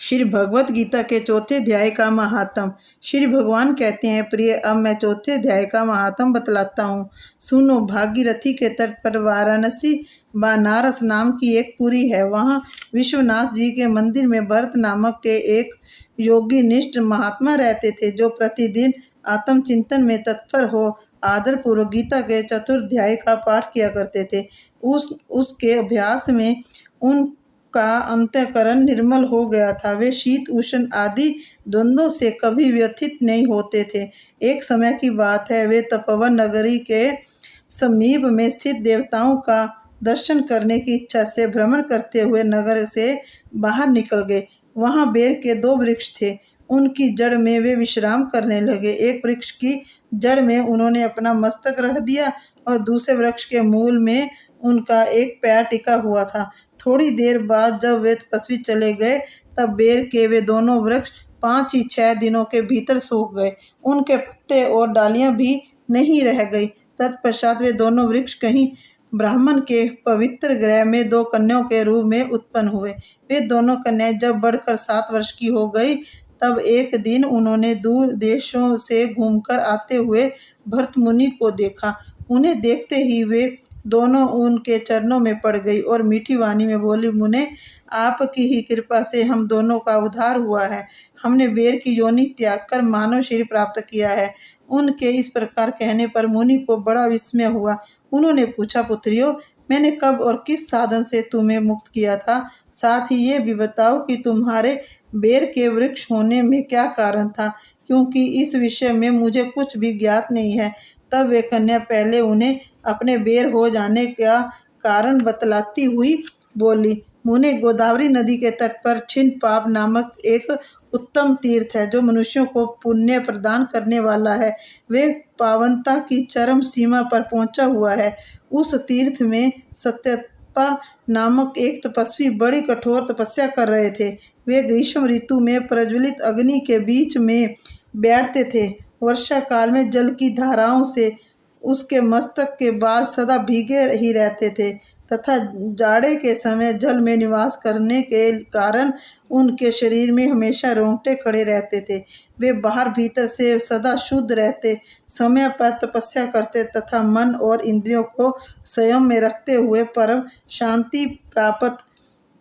श्री भगवत गीता के चौथे अध्याय का महात्म। श्री भगवान कहते हैं, प्रिय, अब मैं चौथे अध्याय का महात्म बतलाता हूँ। सुनो, भागीरथी के तट पर वाराणसी बनारस नाम की एक पुरी है। वहाँ विश्वनाथ जी के मंदिर में भरत नामक के एक योगी निष्ठ महात्मा रहते थे, जो प्रतिदिन आत्मचिंतन में तत्पर हो आदर पूर्वक गीता के चतुर्ध्याय का पाठ किया करते थे। उसके अभ्यास में उनका अंतःकरण निर्मल हो गया था। वे शीत उष्ण आदि द्वंद्वों से कभी व्यथित नहीं होते थे। एक समय की बात है, वे तपोवन नगरी के समीप में स्थित देवताओं का दर्शन करने की इच्छा से भ्रमण करते हुए नगर से बाहर निकल गए। वहां बेर के 2 वृक्ष थे। उनकी जड़ में वे विश्राम करने लगे। एक वृक्ष की जड़ में उन्होंने अपना मस्तक रख दिया और दूसरे वृक्ष के मूल में उनका एक पैर टिका हुआ था। थोड़ी देर बाद जब वे तपस्वी चले गए, तब बेर के वे दोनों वृक्ष 5 ही 6 दिनों के भीतर सूख गए। उनके पत्ते और डालियां भी नहीं रह गई। तत्पश्चात वे दोनों वृक्ष कहीं ब्राह्मण के पवित्र गृह में 2 कन्याओं के रूप में उत्पन्न हुए। वे दोनों कन्याएं जब बढ़कर 7 वर्ष की हो गई, तब एक दिन उन्होंने दूर देशों से घूमकर आते हुए भरत मुनि को देखा। उन्हें देखते ही वे दोनों उनके चरणों में पड़ गई और मीठी वाणी में बोली, मुने, आपकी ही कृपा से हम दोनों का उद्धार हुआ है। हमने बेर की योनि त्याग कर मानव शरीर प्राप्त किया है। उनके इस प्रकार कहने पर मुनि को बड़ा विस्मय हुआ। उन्होंने पूछा, पुत्रियों, मैंने कब और किस साधन से तुम्हें मुक्त किया था? साथ ही ये भी बताओ कि तुम्हारे बेर के वृक्ष होने में क्या कारण था, क्योंकि इस विषय में मुझे कुछ भी ज्ञात नहीं है। तब वे कन्या पहले उन्हें अपने बेर हो जाने का कारण बतलाती हुई बोली, मुने, गोदावरी नदी के तट पर छिन्नपाप नामक एक उत्तम तीर्थ है, जो मनुष्यों को पुण्य प्रदान करने वाला है। वे पावनता की चरम सीमा पर पहुंचा हुआ है। उस तीर्थ में सत्यपा नामक एक तपस्वी बड़ी कठोर तपस्या कर रहे थे। वे ग्रीष्म ऋतु में प्रज्वलित अग्नि के बीच में बैठते थे। वर्षा काल में जल की धाराओं से उसके मस्तक के बाल सदा भीगे ही रहते थे तथा जाड़े के समय जल में निवास करने के कारण उनके शरीर में हमेशा रोंगटे खड़े रहते थे। वे बाहर भीतर से सदा शुद्ध रहते, समय पर तपस्या करते तथा मन और इंद्रियों को संयम में रखते हुए परम शांति प्राप्त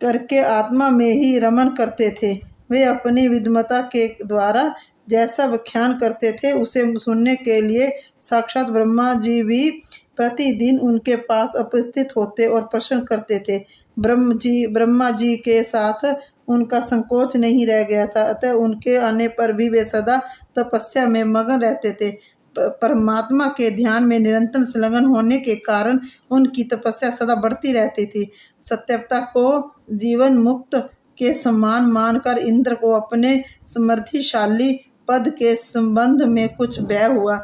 करके आत्मा में ही रमन करते थे। वे अपनी विद्वता के द्वारा जैसा व्याख्यान करते थे, उसे सुनने के लिए साक्षात ब्रह्मा जी भी प्रतिदिन उनके पास उपस्थित होते और प्रश्न करते थे। ब्रह्मा जी के साथ उनका संकोच नहीं रह गया था, अतः उनके आने पर भी वे सदा तपस्या में मगन रहते थे। परमात्मा के ध्यान में निरंतर संलग्न होने के कारण उनकी तपस्या सदा बढ़ती रहती थी। सत्यवता को जीवन मुक्त के समान मानकर इंद्र को अपने समृद्धिशाली पद के संबंध में कुछ भय हुआ।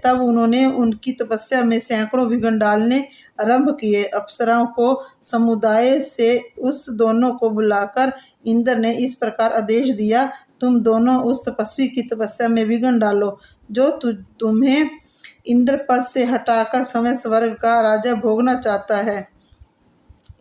तब उन्होंने उनकी तपस्या में सैकड़ों विघ्न डालने आरंभ किए। अप्सराओं को समुदाय से उस दोनों को बुलाकर इंद्र ने इस प्रकार आदेश दिया, तुम दोनों उस तपस्वी की तपस्या में विघ्न डालो, जो तुम्हें इंद्र पद से हटाकर समय स्वर्ग का राज्य भोगना चाहता है।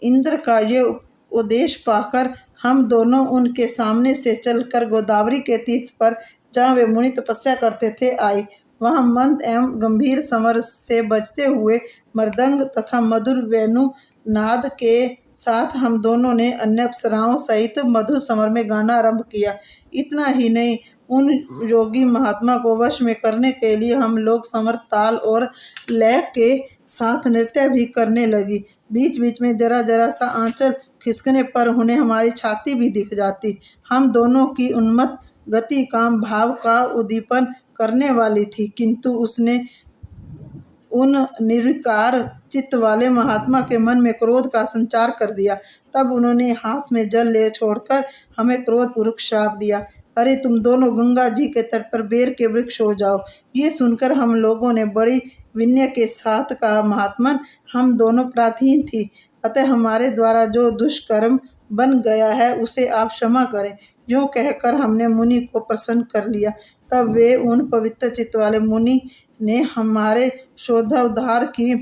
इंद्र का ये उपदेश पाकर हम दोनों उनके सामने से चलकर गोदावरी के तीर्थ पर, जहाँ वे मुनि तपस्या करते थे, आए। वहाँ मंद एवं गंभीर स्वर से बजते हुए मृदंग तथा मधुर वेणु नाद के साथ हम दोनों ने अन्य अप्सराओं सहित मधुर स्वर में गाना आरंभ किया। इतना ही नहीं, उन योगी महात्मा को वश में करने के लिए हम लोग समर्थ ताल और लय के साथ नृत्य भी करने लगी। बीच बीच में जरा जरा सा आंचल खिसकने पर उन्हें हमारी छाती भी दिख जाती। हम दोनों की उन्मत्त गति काम भाव का उद्दीपन करने वाली थी, किंतु उसने उन निर्विकार चित्त वाले महात्मा के मन में क्रोध का संचार कर दिया। तब उन्होंने हाथ में जल ले छोड़कर हमें क्रोधपूर्वक श्राप दिया, अरे तुम दोनों गंगा जी के तट पर बेर के वृक्ष हो जाओ। ये सुनकर हम लोगों ने बड़ी विनय के साथ कहा, महात्मन, हम दोनों प्रार्थहीन थी, अतः हमारे द्वारा जो दुष्कर्म बन गया है उसे आप क्षमा करें। यूँ कहकर हमने मुनि को प्रसन्न कर लिया। तब वे उन पवित्र चित्त वाले मुनि ने हमारे शोधोद्धार की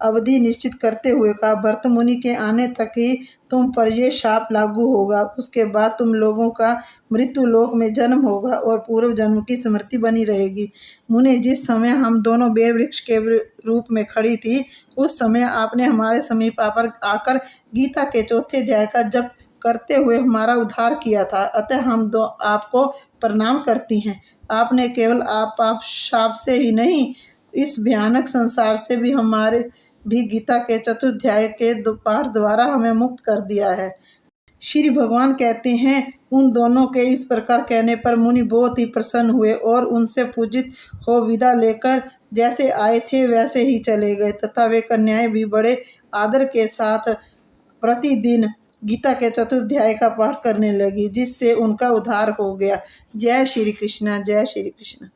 अवधि निश्चित करते हुए कहा, भरत मुनि के आने तक ही तुम पर यह शाप लागू होगा। उसके बाद तुम लोगों का मृत्यु लोक में जन्म होगा और पूर्व जन्म की स्मृति बनी रहेगी। मुने, जिस समय हम दोनों बेर वृक्ष के रूप में खड़ी थी, उस समय आपने हमारे समीप आकर गीता के चौथे अध्याय का जप करते हुए हमारा उद्धार किया था। अतः हम दो आपको प्रणाम करती हैं। आपने केवल आप शाप से ही नहीं, इस भयानक संसार से भी हमारे भी गीता के चतुर्ध्याय के पाठ द्वारा हमें मुक्त कर दिया है। श्री भगवान कहते हैं, उन दोनों के इस प्रकार कहने पर मुनि बहुत ही प्रसन्न हुए और उनसे पूजित हो विदा लेकर जैसे आए थे वैसे ही चले गए तथा वे कन्याएं भी बड़े आदर के साथ प्रतिदिन गीता के चतुर्ध्याय का पाठ करने लगी, जिससे उनका उद्धार हो गया। जय श्री कृष्ण, जय श्री कृष्ण।